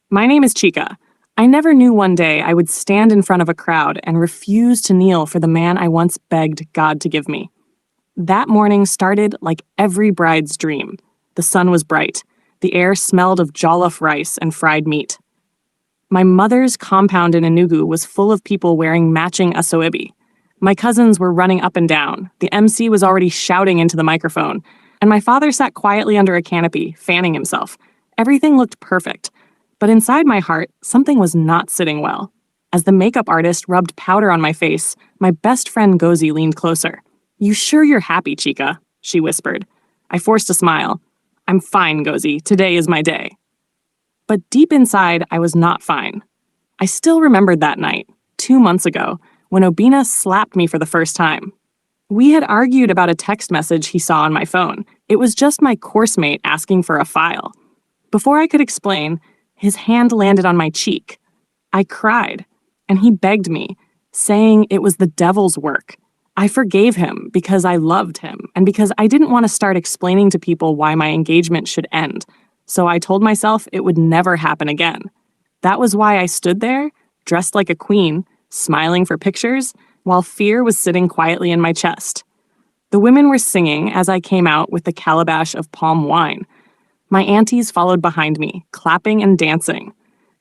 My name is Chica. I never knew one day I would stand in front of a crowd and refuse to kneel for the man I once begged God to give me. That morning started like every bride's dream. The sun was bright. The air smelled of jollof rice and fried meat. My mother's compound in Enugu was full of people wearing matching asoebi. My cousins were running up and down. The MC was already shouting into the microphone. And my father sat quietly under a canopy, fanning himself. Everything looked perfect. But inside my heart, something was not sitting well. As the makeup artist rubbed powder on my face, my best friend Gozi leaned closer. "You sure you're happy, Chica?" she whispered. I forced a smile. "I'm fine, Gozi. Today is my day." But deep inside, I was not fine. I still remembered that night, 2 months ago, when Obina slapped me for the first time. We had argued about a text message he saw on my phone. It was just my course mate asking for a file. Before I could explain, his hand landed on my cheek. I cried, and he begged me, saying it was the devil's work. I forgave him because I loved him, and because I didn't want to start explaining to people why my engagement should end. So I told myself it would never happen again. That was why I stood there, dressed like a queen, smiling for pictures, while fear was sitting quietly in my chest. The women were singing as I came out with the calabash of palm wine. My aunties followed behind me, clapping and dancing.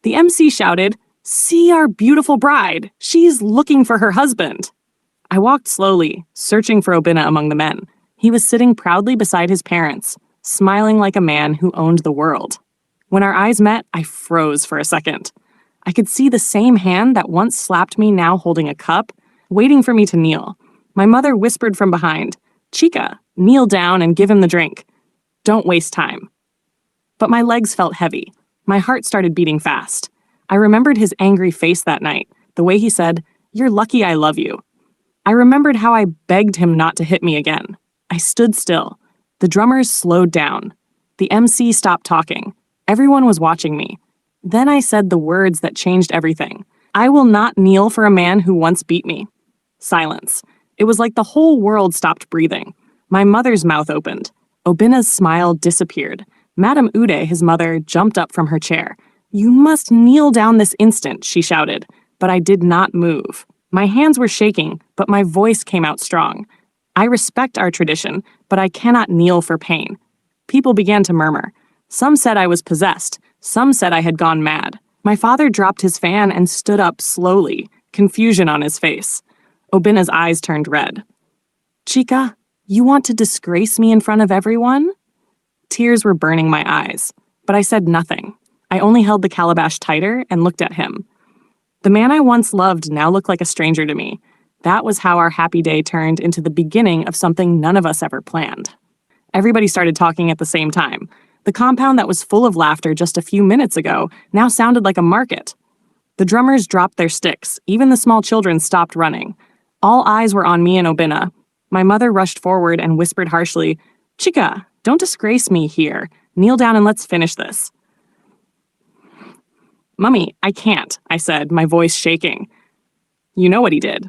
The MC shouted, "See our beautiful bride! She's looking for her husband!" I walked slowly, searching for Obina among the men. He was sitting proudly beside his parents, smiling like a man who owned the world. When our eyes met, I froze for a second. I could see the same hand that once slapped me now holding a cup, waiting for me to kneel. My mother whispered from behind, "Chica, kneel down and give him the drink. Don't waste time." But my legs felt heavy. My heart started beating fast. I remembered his angry face that night, the way he said, "You're lucky I love you." I remembered how I begged him not to hit me again. I stood still. The drummers slowed down. The MC stopped talking. Everyone was watching me. Then I said the words that changed everything. "I will not kneel for a man who once beat me." Silence. It was like the whole world stopped breathing. My mother's mouth opened. Obina's smile disappeared. Madame Ude, his mother, jumped up from her chair. "You must kneel down this instant," she shouted. But I did not move. My hands were shaking, but my voice came out strong. "I respect our tradition, but I cannot kneel for pain." People began to murmur. Some said I was possessed. Some said I had gone mad. My father dropped his fan and stood up slowly, confusion on his face. Obina's eyes turned red. "Chica, you want to disgrace me in front of everyone?" Tears were burning my eyes, but I said nothing. I only held the calabash tighter and looked at him. The man I once loved now looked like a stranger to me. That was how our happy day turned into the beginning of something none of us ever planned. Everybody started talking at the same time. The compound that was full of laughter just a few minutes ago now sounded like a market. The drummers dropped their sticks. Even the small children stopped running. All eyes were on me and Obina. My mother rushed forward and whispered harshly, "Chica, don't disgrace me here. Kneel down and let's finish this." "Mummy, I can't," I said, my voice shaking. "You know what he did."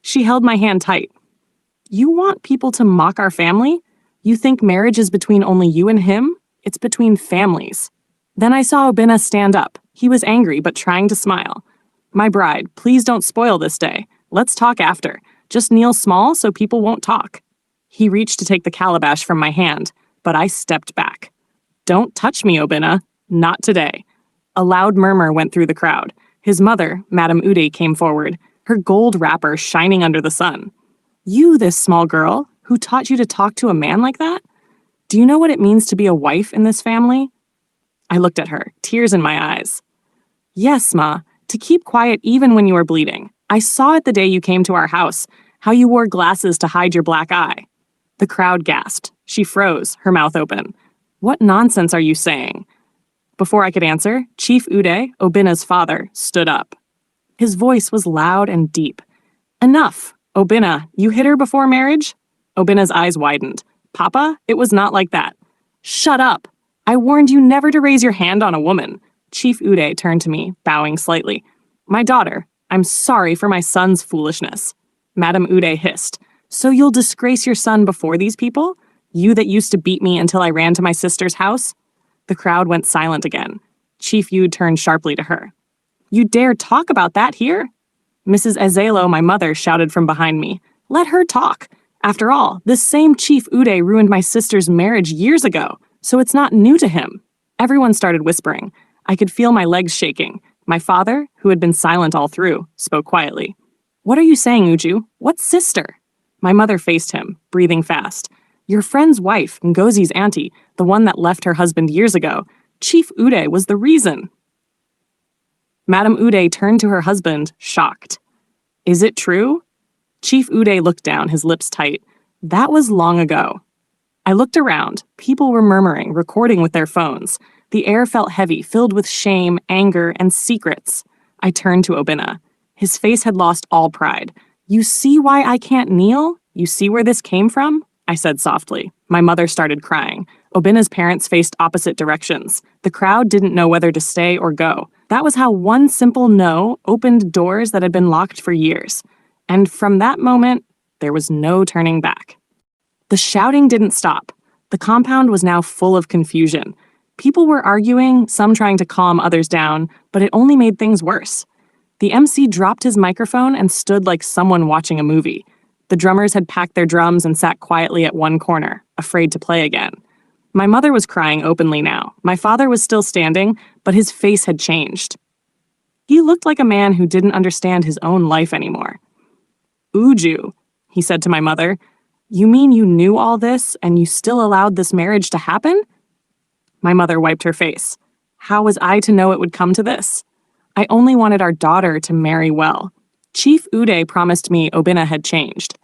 She held my hand tight. "You want people to mock our family? You think marriage is between only you and him? It's between families." Then I saw Obina stand up. He was angry, but trying to smile. "My bride, please don't spoil this day. Let's talk after. Just kneel small so people won't talk." He reached to take the calabash from my hand, but I stepped back. "Don't touch me, Obina. Not today." A loud murmur went through the crowd. His mother, Madame Ude, came forward, her gold wrapper shining under the sun. "You, this small girl, who taught you to talk to a man like that? Do you know what it means to be a wife in this family?" I looked at her, tears in my eyes. "Yes, Ma, to keep quiet even when you are bleeding. I saw it the day you came to our house, how you wore glasses to hide your black eye." The crowd gasped. She froze, her mouth open. "What nonsense are you saying?" Before I could answer, Chief Ude, Obina's father, stood up. His voice was loud and deep. "Enough! Obina, you hit her before marriage?" Obina's eyes widened. "Papa, it was not like that." "Shut up! I warned you never to raise your hand on a woman." Chief Ude turned to me, bowing slightly. "My daughter, I'm sorry for my son's foolishness." Madame Ude hissed. "So you'll disgrace your son before these people? You that used to beat me until I ran to my sister's house?" The crowd went silent again. Chief Yu turned sharply to her. You dare talk about that here? Mrs. Ezelo, my mother, shouted from behind me. Let her talk. After all, this same Chief Ude ruined my sister's marriage years ago, so it's not new to him. Everyone started whispering. I could feel my legs shaking. My father, who had been silent all through, spoke quietly. What are you saying, Uju? What sister? My mother faced him, breathing fast. Your friend's wife, Ngozi's auntie, the one that left her husband years ago. Chief Ude was the reason. Madame Ude turned to her husband, shocked. Is it true? Chief Ude looked down, his lips tight. That was long ago. I looked around. People were murmuring, recording with their phones. The air felt heavy, filled with shame, anger, and secrets. I turned to Obinna. His face had lost all pride. You see why I can't kneel? You see where this came from? I said softly. My mother started crying. Obinna's parents faced opposite directions. The crowd didn't know whether to stay or go. That was how one simple no opened doors that had been locked for years. And from that moment, there was no turning back. The shouting didn't stop. The compound was now full of confusion. People were arguing, some trying to calm others down, but it only made things worse. The MC dropped his microphone and stood like someone watching a movie. The drummers had packed their drums and sat quietly at one corner, afraid to play again. My mother was crying openly now. My father was still standing, but his face had changed. He looked like a man who didn't understand his own life anymore. Uju, he said to my mother, you mean you knew all this and you still allowed this marriage to happen? My mother wiped her face. How was I to know it would come to this? I only wanted our daughter to marry well. Chief Ude promised me Obinna had changed.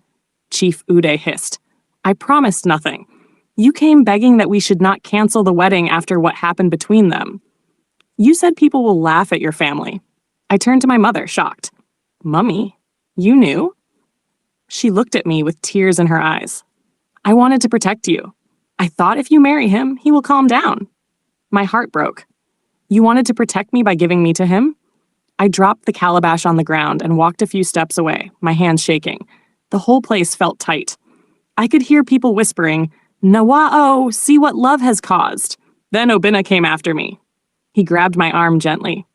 Chief Ude hissed. I promised nothing. You came begging that we should not cancel the wedding after what happened between them. You said people will laugh at your family. I turned to my mother, shocked. Mummy, you knew? She looked at me with tears in her eyes. I wanted to protect you. I thought if you marry him, he will calm down. My heart broke. You wanted to protect me by giving me to him? I dropped the calabash on the ground and walked a few steps away, my hands shaking. The whole place felt tight. I could hear people whispering, Nawa'o, see what love has caused. Then Obinna came after me. He grabbed my arm gently.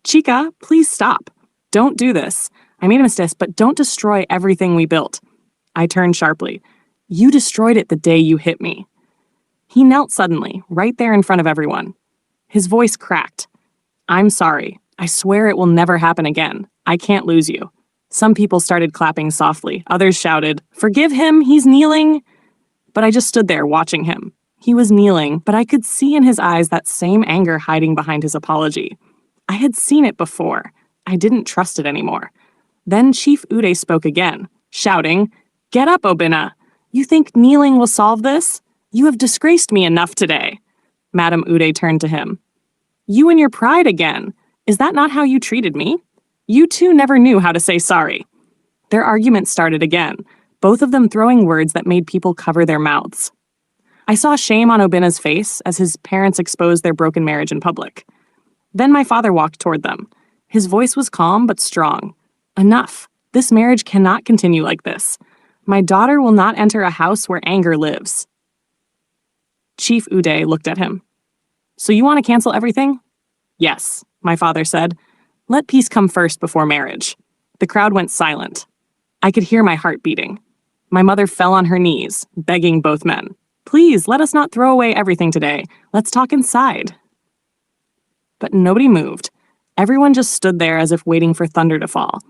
Chica, please stop. Don't do this. I made a mistake, but don't destroy everything we built. I turned sharply. You destroyed it the day you hit me. He knelt suddenly, right there in front of everyone. His voice cracked. I'm sorry. I swear it will never happen again. I can't lose you. Some people started clapping softly. Others shouted, Forgive him, he's kneeling. But I just stood there watching him. He was kneeling, but I could see in his eyes that same anger hiding behind his apology. I had seen it before. I didn't trust it anymore. Then Chief Ude spoke again, shouting, Get up, Obinna. You think kneeling will solve this? You have disgraced me enough today. Madame Ude turned to him. You and your pride again. Is that not how you treated me? You two never knew how to say sorry. Their argument started again, both of them throwing words that made people cover their mouths. I saw shame on Obinna's face as his parents exposed their broken marriage in public. Then my father walked toward them. His voice was calm but strong. Enough. This marriage cannot continue like this. My daughter will not enter a house where anger lives. Chief Ude looked at him. So you want to cancel everything? Yes, my father said. Let peace come first before marriage. The crowd went silent. I could hear my heart beating. My mother fell on her knees, begging both men. Please, let us not throw away everything today. Let's talk inside. But nobody moved. Everyone just stood there as if waiting for thunder to fall.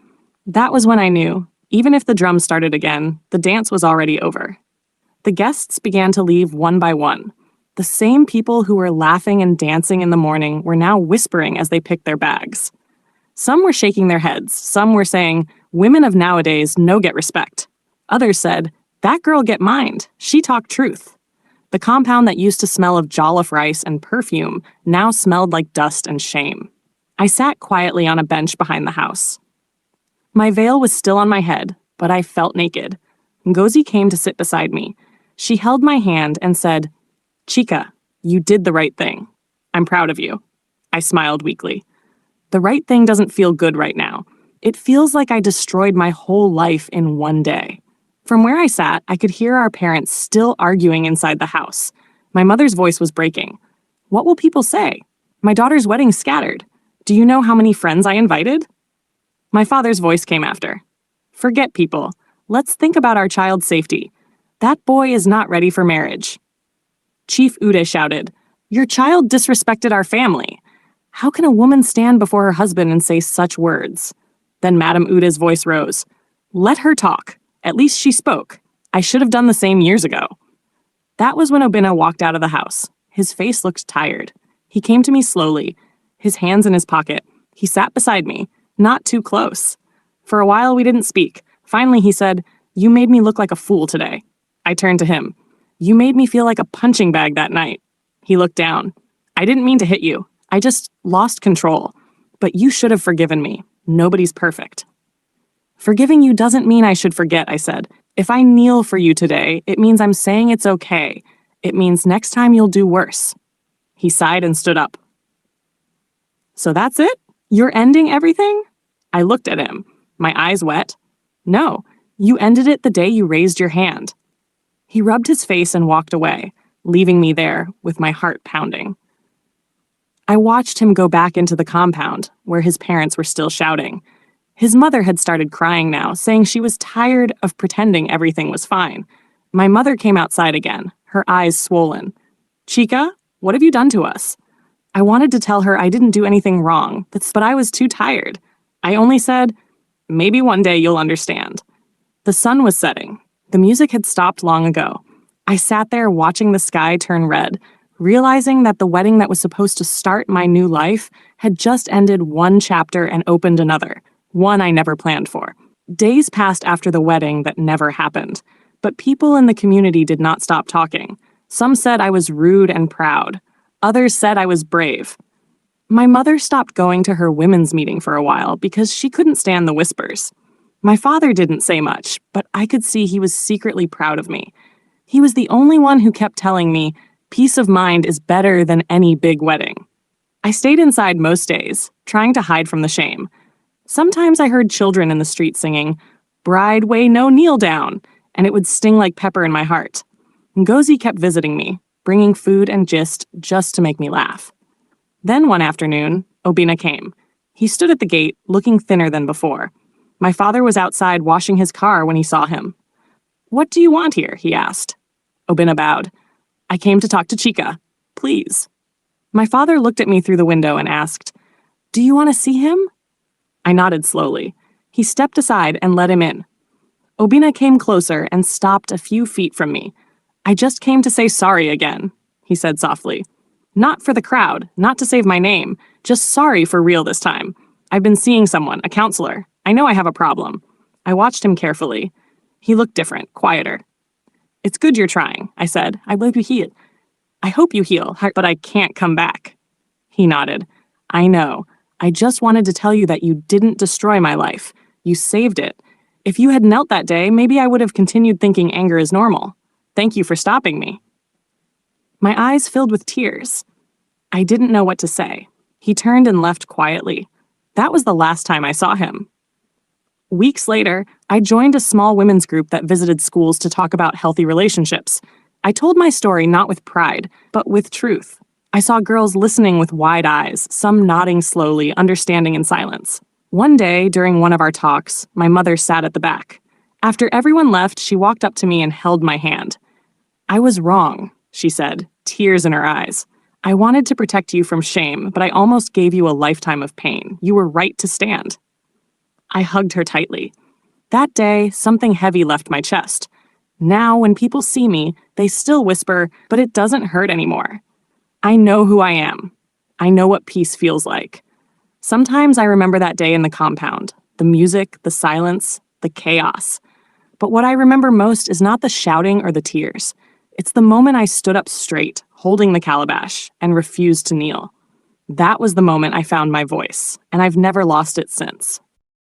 That was when I knew, even if the drums started again, the dance was already over. The guests began to leave one by one. The same people who were laughing and dancing in the morning were now whispering as they picked their bags. Some were shaking their heads. Some were saying, women of nowadays no get respect. Others said, that girl get mind. She talk truth. The compound that used to smell of jollof rice and perfume now smelled like dust and shame. I sat quietly on a bench behind the house. My veil was still on my head, but I felt naked. Ngozi came to sit beside me. She held my hand and said, Chica, you did the right thing. I'm proud of you. I smiled weakly. The right thing doesn't feel good right now. It feels like I destroyed my whole life in one day. From where I sat, I could hear our parents still arguing inside the house. My mother's voice was breaking. What will people say? My daughter's wedding's scattered. Do you know how many friends I invited? My father's voice came after. Forget people. Let's think about our child's safety. That boy is not ready for marriage. Chief Ude shouted, Your child disrespected our family. How can a woman stand before her husband and say such words? Then Madame Ude's voice rose. Let her talk. At least she spoke. I should have done the same years ago. That was when Obinna walked out of the house. His face looked tired. He came to me slowly, his hands in his pocket. He sat beside me, not too close. For a while we didn't speak. Finally he said, You made me look like a fool today. I turned to him. You made me feel like a punching bag that night. He looked down. I didn't mean to hit you. I just lost control. But you should have forgiven me. Nobody's perfect. Forgiving you doesn't mean I should forget, I said. If I kneel for you today, it means I'm saying it's okay. It means next time you'll do worse. He sighed and stood up. So that's it? You're ending everything? I looked at him, my eyes wet. No, you ended it the day you raised your hand. He rubbed his face and walked away, leaving me there with my heart pounding. I watched him go back into the compound, where his parents were still shouting. His mother had started crying now, saying she was tired of pretending everything was fine. My mother came outside again, her eyes swollen. Chica, what have you done to us? I wanted to tell her I didn't do anything wrong, but I was too tired. I only said, maybe one day you'll understand. The sun was setting. The music had stopped long ago. I sat there watching the sky turn red, realizing that the wedding that was supposed to start my new life had just ended one chapter and opened another, one I never planned for. Days passed after the wedding that never happened, but people in the community did not stop talking. Some said I was rude and proud. Others said I was brave. My mother stopped going to her women's meeting for a while because she couldn't stand the whispers. My father didn't say much, but I could see he was secretly proud of me. He was the only one who kept telling me, peace of mind is better than any big wedding. I stayed inside most days, trying to hide from the shame. Sometimes I heard children in the street singing, Bride way no kneel down, and it would sting like pepper in my heart. Ngozi kept visiting me, bringing food and gist just to make me laugh. Then one afternoon, Obinna came. He stood at the gate, looking thinner than before. My father was outside washing his car when he saw him. What do you want here? He asked. Obinna bowed. I came to talk to Chica. Please. My father looked at me through the window and asked, Do you want to see him? I nodded slowly. He stepped aside and let him in. Obinna came closer and stopped a few feet from me. I just came to say sorry again, he said softly. Not for the crowd, not to save my name, just sorry for real this time. I've been seeing someone, a counselor. I know I have a problem. I watched him carefully. He looked different, quieter. It's good you're trying, I said. I hope you heal. I hope you heal, but I can't come back. He nodded. I know. I just wanted to tell you that you didn't destroy my life. You saved it. If you had knelt that day, maybe I would have continued thinking anger is normal. Thank you for stopping me. My eyes filled with tears. I didn't know what to say. He turned and left quietly. That was the last time I saw him. Weeks later, I joined a small women's group that visited schools to talk about healthy relationships. I told my story not with pride, but with truth. I saw girls listening with wide eyes, some nodding slowly, understanding in silence. One day, during one of our talks, my mother sat at the back. After everyone left, she walked up to me and held my hand. I was wrong, she said, tears in her eyes. I wanted to protect you from shame, but I almost gave you a lifetime of pain. You were right to stand. I hugged her tightly. That day, something heavy left my chest. Now, when people see me, they still whisper, but it doesn't hurt anymore. I know who I am. I know what peace feels like. Sometimes I remember that day in the compound, the music, the silence, the chaos. But what I remember most is not the shouting or the tears. It's the moment I stood up straight, holding the calabash, and refused to kneel. That was the moment I found my voice, and I've never lost it since.